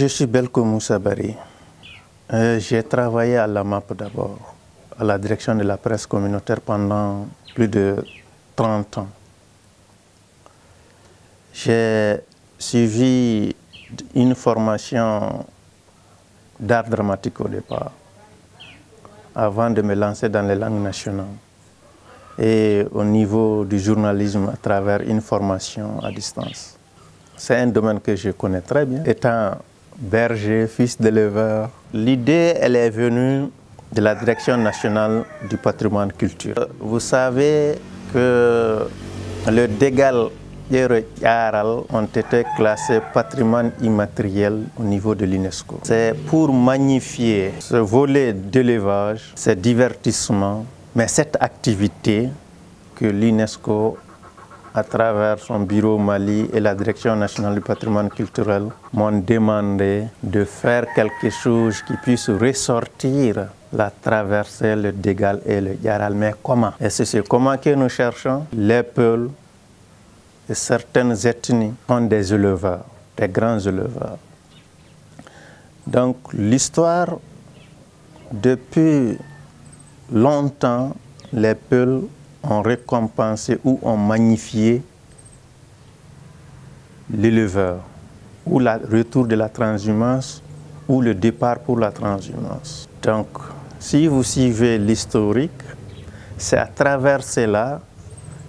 Je suis Belko Moussa Bari. J'ai travaillé à la MAP d'abord, à la direction de la presse communautaire pendant plus de 30 ans. J'ai suivi une formation d'art dramatique au départ, avant de me lancer dans les langues nationales et au niveau du journalisme à travers une formation à distance. C'est un domaine que je connais très bien. Étant berger, fils d'éleveur, l'idée, elle est venue de la Direction nationale du patrimoine culturel. Vous savez que le Dégal et le Yaral ont été classés patrimoine immatériel au niveau de l'UNESCO. C'est pour magnifier ce volet d'élevage, ce divertissement, mais cette activité que l'UNESCO, à travers son bureau Mali et la Direction nationale du patrimoine culturel, m'ont demandé de faire quelque chose qui puisse ressortir la traversée, le Dégal et le Yaral. Mais comment? Et c'est ce comment que nous cherchons. Les Peuls et certaines ethnies sont des éleveurs, des grands éleveurs. Donc l'histoire, depuis longtemps, les Peuls ont récompensé ou ont magnifié l'éleveur, ou le retour de la transhumance, ou le départ pour la transhumance. Donc, si vous suivez l'historique, c'est à travers cela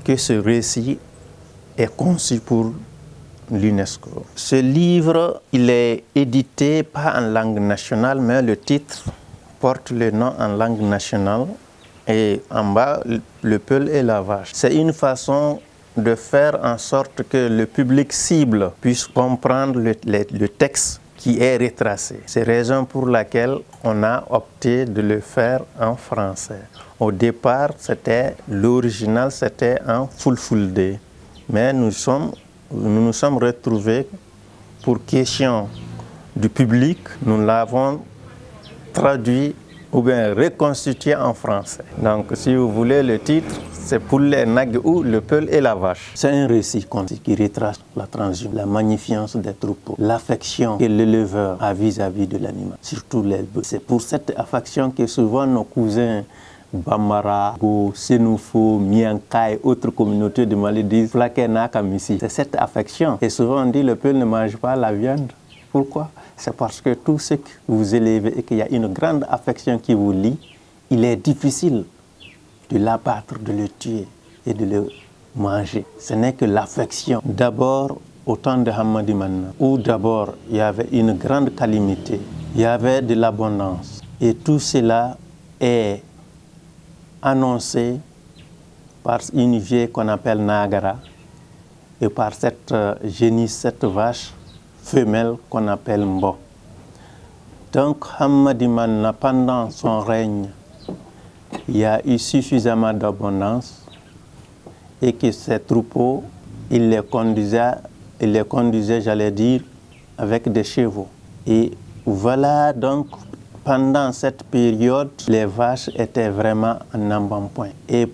que ce récit est conçu pour l'UNESCO. Ce livre, il est édité pas en langue nationale, mais le titre porte le nom en langue nationale. Et en bas, le Peul et la vache. C'est une façon de faire en sorte que le public cible puisse comprendre le texte qui est retracé. C'est la raison pour laquelle on a opté de le faire en français. Au départ, l'original, c'était en fulfulde. Mais nous nous sommes retrouvés pour question du public, nous l'avons traduit ou bien reconstitué en français. Donc, si vous voulez, le titre, c'est pour les nag ou le Peul et la vache. C'est un récit qui retrace la transhumance, la magnificence des troupeaux, l'affection que l'éleveur a vis-à-vis de l'animal, surtout les bœufs. C'est pour cette affection que souvent nos cousins Bambara, Go, Sénoufo, Mianka et autres communautés de Mali disent Flakena Kamisi. C'est cette affection. Et souvent on dit le Peul ne mange pas la viande. Pourquoi? C'est parce que tout ce que vous élevez et qu'il y a une grande affection qui vous lie, il est difficile de l'abattre, de le tuer et de le manger. Ce n'est que l'affection. D'abord, au temps de Hamadi Manna, où d'abord il y avait une grande calamité, il y avait de l'abondance. Et tout cela est annoncé par une vieille qu'on appelle Nagara et par cette génisse, cette vache femelle qu'on appelle Mbo. Donc, Hamadi Manna, pendant son règne, il y a eu suffisamment d'abondance et que ces troupeaux, il les conduisait, j'allais dire, avec des chevaux. Et voilà donc, pendant cette période, les vaches étaient vraiment en embonpoint. Et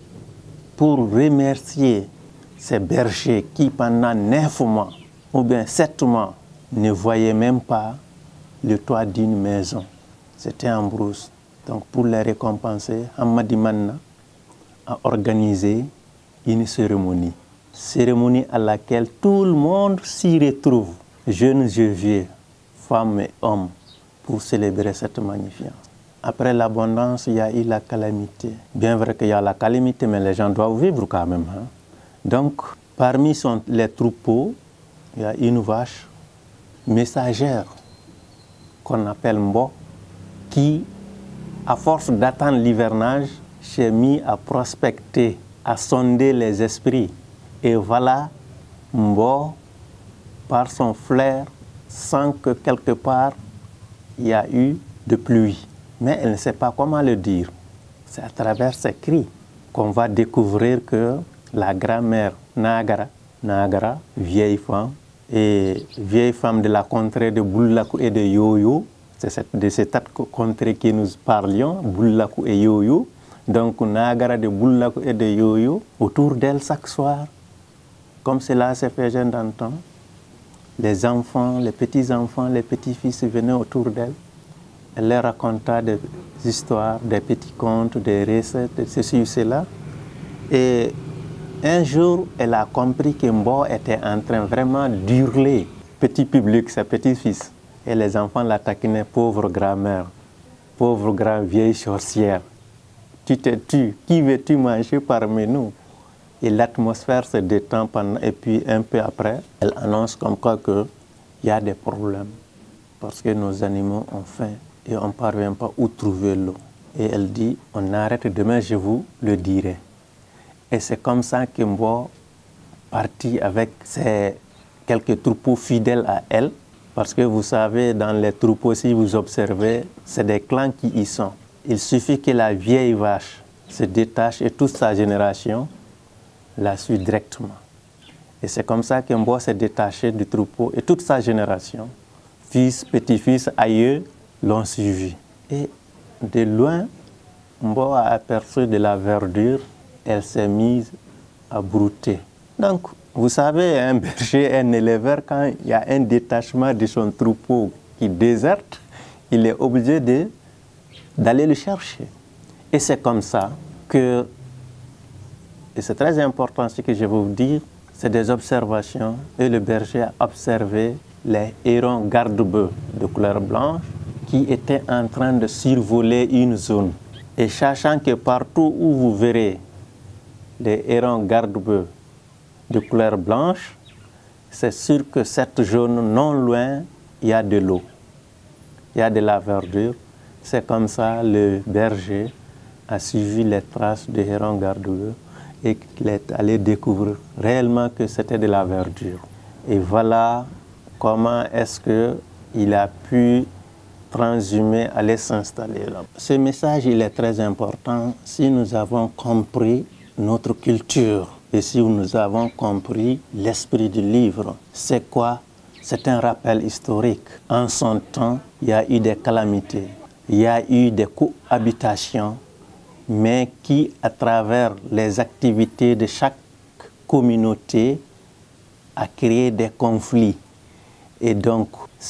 pour remercier ces bergers qui, pendant 9 mois ou bien 7 mois, ne voyaient même pas le toit d'une maison. C'était en brousse. Donc pour les récompenser, Hamadi Manna a organisé une cérémonie. Cérémonie à laquelle tout le monde s'y retrouve, jeunes et vieux, femmes et hommes, pour célébrer cette magnificence. Après l'abondance, il y a eu la calamité. Bien vrai qu'il y a la calamité, mais les gens doivent vivre quand même. Hein? Donc, parmi les troupeaux, il y a une vache messagère qu'on appelle Mbo, qui, à force d'attendre l'hivernage, s'est mis à prospecter, à sonder les esprits. Et voilà, Mbo, par son flair, sent que quelque part, il y a eu de pluie. Mais elle ne sait pas comment le dire. C'est à travers ses cris qu'on va découvrir que la grand-mère Nagara, vieille femme, et vieille femme de la contrée de Boulakou et de Yoyo, c'est de cette contrée que nous parlions, Boulakou et Yoyo. Donc Nagara de Boulakou et de Yoyo, autour d'elle chaque soir, comme cela s'est fait d'antan, les enfants, les petits-enfants, les petits-fils venaient autour d'elle. Elle leur raconta des histoires, des petits contes, des recettes, de ceci ou cela. Et un jour, elle a compris que Mbo était en train vraiment d'hurler. Petit public, ses petits-fils. Et les enfants la taquinaient, pauvre grand-mère, pauvre grand vieille sorcière. Tu te tues, qui veux-tu manger parmi nous? Et l'atmosphère se détend pendant, et puis un peu après, elle annonce comme quoi qu'il y a des problèmes. Parce que nos animaux ont faim et on ne parvient pas où trouver l'eau. Et elle dit, on arrête, demain je vous le dirai. Et c'est comme ça que Mbo partit avec ses quelques troupeaux fidèles à elle. Parce que vous savez, dans les troupeaux, si vous observez, c'est des clans qui y sont. Il suffit que la vieille vache se détache et toute sa génération la suit directement. Et c'est comme ça que Mbo s'est détaché du troupeau et toute sa génération, fils, petits-fils, aïeux, l'ont suivi. Et de loin, Mbo a aperçu de la verdure, elle s'est mise à brouter. Donc, vous savez, un berger, un éleveur, quand il y a un détachement de son troupeau qui déserte, il est obligé d'aller le chercher. Et c'est comme ça que, et c'est très important ce que je vais vous dire, c'est des observations, et le berger a observé les hérons garde-bœufs de couleur blanche qui étaient en train de survoler une zone. Et sachant que partout où vous verrez les hérons garde-bœufs de couleur blanche, c'est sûr que cette zone non loin, il y a de l'eau, il y a de la verdure. C'est comme ça le berger a suivi les traces des hérons garde-bœufs et qu'il est allé découvrir réellement que c'était de la verdure. Et voilà comment est-ce qu'il a pu transhumer, aller s'installer là. Ce message, il est très important si nous avons compris notre culture et si nous avons compris l'esprit du livre. C'est quoi? C'est un rappel historique. En son temps, il y a eu des calamités, il y a eu des cohabitations, mais qui, à travers les activités de chaque communauté, a créé des conflits. Et donc,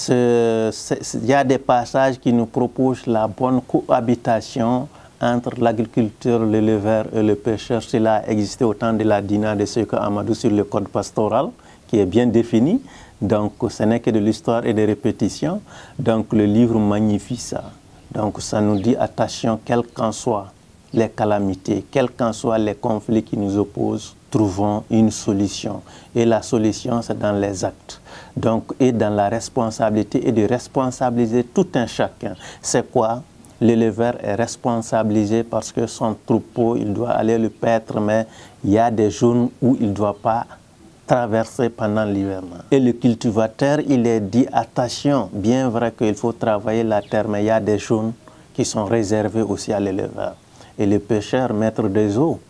il y a des passages qui nous proposent la bonne cohabitation entre l'agriculteur, l'éleveur et le pêcheur. Cela a existé au temps de la Dina de Sékou Amadou sur le code pastoral, qui est bien défini. Donc, ce n'est que de l'histoire et des répétitions. Donc, le livre magnifie ça. Donc, ça nous dit, attention, quelles qu'en soient les calamités, quels qu'en soient les conflits qui nous opposent, trouvons une solution. Et la solution, c'est dans les actes. Donc, et dans la responsabilité et de responsabiliser tout un chacun. C'est quoi? L'éleveur est responsabilisé parce que son troupeau, il doit aller le paître, mais il y a des zones où il ne doit pas traverser pendant l'hivernage. Et le cultivateur, il est dit, attention, bien vrai qu'il faut travailler la terre, mais il y a des zones qui sont réservées aussi à l'éleveur. Et le pêcheur, maître des eaux.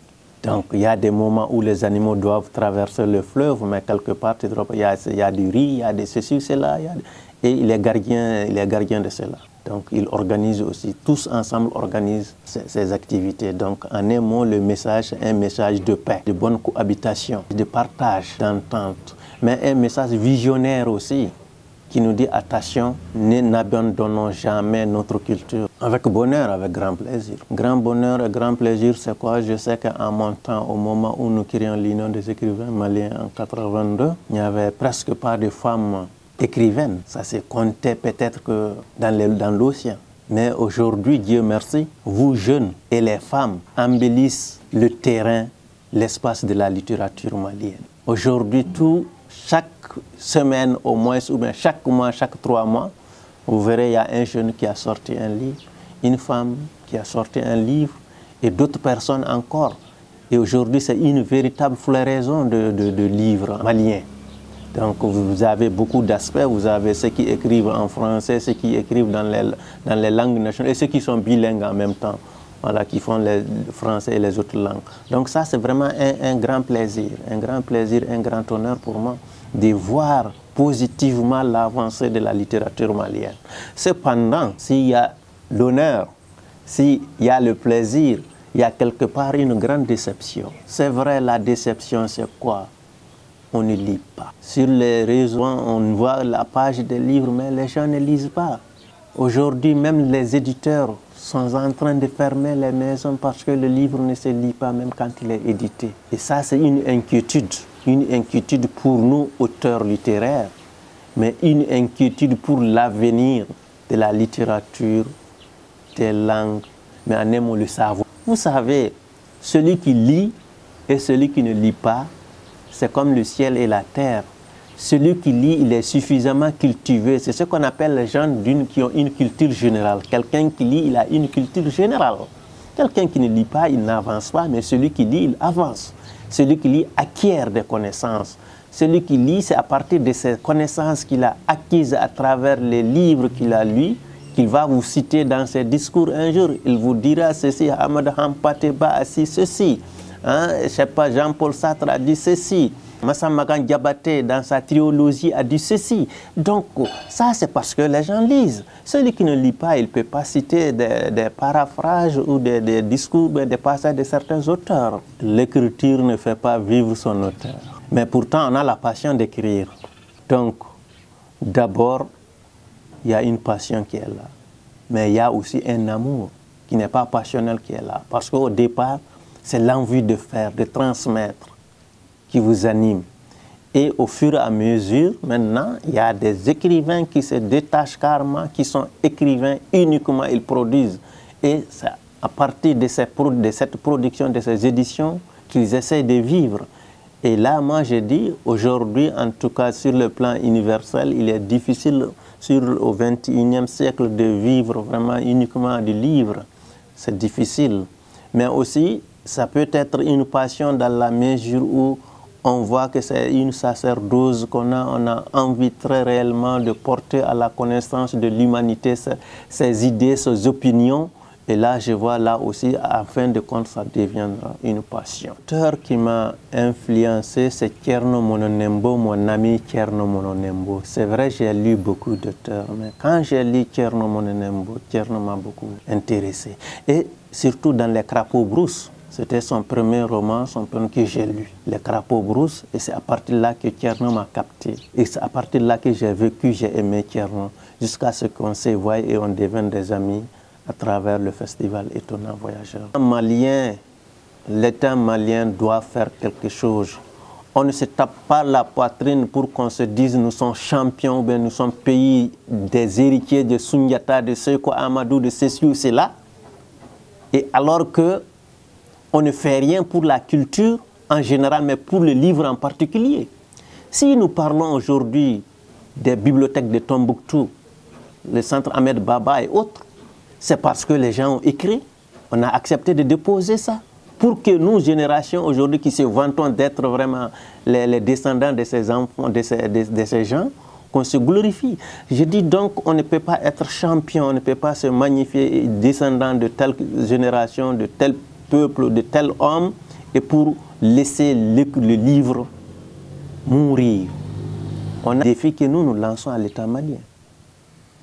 Donc, il y a des moments où les animaux doivent traverser le fleuve, mais quelque part, il y a du riz, il y a de ceci, cela, et il est gardien de cela. Donc, ils organisent aussi, tous ensemble organisent ces activités. Donc, en un mot, le message est un message de paix, de bonne cohabitation, de partage, d'entente, mais un message visionnaire aussi, qui nous dit, attention, n'abandonnons jamais notre culture. Avec bonheur, avec grand plaisir. Grand bonheur et grand plaisir, c'est quoi? Je sais qu'en mon temps, au moment où nous créions l'Union des écrivains maliens en 82, il n'y avait presque pas de femmes écrivaines. Ça se comptait peut-être que dans l'océan. Mais aujourd'hui, Dieu merci, vous jeunes et les femmes embellissent le terrain, l'espace de la littérature malienne. Aujourd'hui, chaque semaine au moins, ou bien chaque mois, chaque 3 mois, vous verrez, il y a un jeune qui a sorti un livre, une femme qui a sorti un livre, et d'autres personnes encore. Et aujourd'hui, c'est une véritable floraison de livres maliens. Donc, vous avez beaucoup d'aspects. Vous avez ceux qui écrivent en français, ceux qui écrivent dans les langues nationales, et ceux qui sont bilingues en même temps, voilà, qui font le français et les autres langues. Donc ça, c'est vraiment un grand plaisir, un grand honneur pour moi de voir positivement l'avancée de la littérature malienne. Cependant, s'il y a l'honneur, s'il y a le plaisir, il y a quelque part une grande déception. C'est vrai, la déception, c'est quoi? on ne lit pas. Sur les réseaux, on voit la page des livres, mais les gens ne lisent pas. Aujourd'hui, même les éditeurs sont en train de fermer les maisons parce que le livre ne se lit pas même quand il est édité. Et ça, c'est une inquiétude pour nous, auteurs littéraires, mais une inquiétude pour l'avenir de la littérature, des langues, mais en aimant le savoir. Vous savez, celui qui lit et celui qui ne lit pas, c'est comme le ciel et la terre. Celui qui lit, il est suffisamment cultivé. C'est ce qu'on appelle les gens qui ont une culture générale. Quelqu'un qui lit, il a une culture générale. Quelqu'un qui ne lit pas, il n'avance pas, mais celui qui lit, il avance. Celui qui lit acquiert des connaissances. Celui qui lit, c'est à partir de ces connaissances qu'il a acquises à travers les livres qu'il a lus, qu'il va vous citer dans ses discours un jour. Il vous dira ceci, Ahmad Hampateba a dit ceci, je ne sais pas, Jean-Paul Sartre a dit ceci, Massamba Diabaté dans sa trilogie a dit ceci. Donc ça c'est parce que les gens lisent. Celui qui ne lit pas, il ne peut pas citer des paraphrases ou des discours, des passages de certains auteurs. L'écriture ne fait pas vivre son auteur. Mais pourtant on a la passion d'écrire. Donc d'abord, il y a une passion qui est là. Mais il y a aussi un amour qui n'est pas passionnel qui est là. Parce qu'au départ, c'est l'envie de faire, de transmettre qui vous anime. Et au fur et à mesure, maintenant, il y a des écrivains qui se détachent carrément, qui sont écrivains uniquement, ils produisent. Et c'est à partir de cette production, de ces éditions, qu'ils essaient de vivre. Et là, moi, je dis, aujourd'hui, en tout cas sur le plan universel, il est difficile au XXIe siècle de vivre vraiment uniquement du livre. C'est difficile. Mais aussi, ça peut être une passion dans la mesure où on voit que c'est une sacerdose qu'on a, on a envie très réellement de porter à la connaissance de l'humanité ses idées, ses opinions. Et là, je vois là aussi, en fin de compte, ça deviendra une passion. L'auteur qui m'a influencé, c'est Thierno Mononembo, mon ami Thierno Mononembo. C'est vrai, j'ai lu beaucoup d'auteurs, mais quand j'ai lu Thierno Mononembo, Thierno m'a beaucoup intéressé. Et surtout dans Les Crapauds Brousses. C'était son premier roman, son premier que j'ai lu, Les Crapauds Brousses. Et c'est à partir de là que Thierno m'a capté. Et c'est à partir de là que j'ai vécu, j'ai aimé Thierno. Jusqu'à ce qu'on se voie et on devienne des amis à travers le festival Étonnant Voyageur. L'État malien doit faire quelque chose. On ne se tape pas la poitrine pour qu'on se dise nous sommes champions, bien nous sommes pays des héritiers de Sundiata, de Sékou Amadou, de ceci ou cela. Et alors que on ne fait rien pour la culture en général, mais pour le livre en particulier. Si nous parlons aujourd'hui des bibliothèques de Tombouctou, le centre Ahmed Baba et autres, c'est parce que les gens ont écrit, on a accepté de déposer ça. Pour que nous, générations aujourd'hui qui se vantons d'être vraiment les descendants de ces enfants, de ces gens, qu'on se glorifie. Je dis donc, on ne peut pas être champion, on ne peut pas se magnifier descendant de telle génération, de tel peuple, de tel homme, et pour laisser le livre mourir. On a un défi que nous lançons à l'État malien.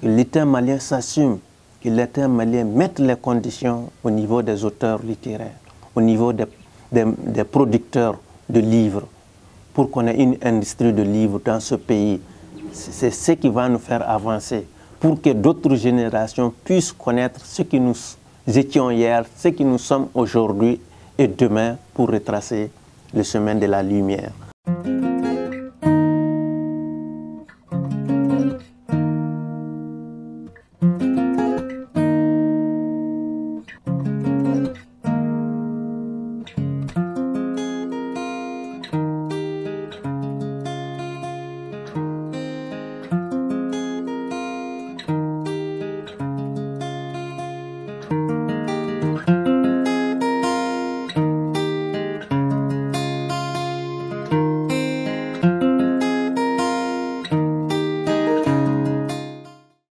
Que l'État malien s'assume, que l'État malien mette les conditions au niveau des auteurs littéraires, au niveau des producteurs de livres, pour qu'on ait une industrie de livres dans ce pays. C'est ce qui va nous faire avancer, pour que d'autres générations puissent connaître ce que nous étions hier, ce que nous sommes aujourd'hui et demain, pour retracer le chemin de la lumière.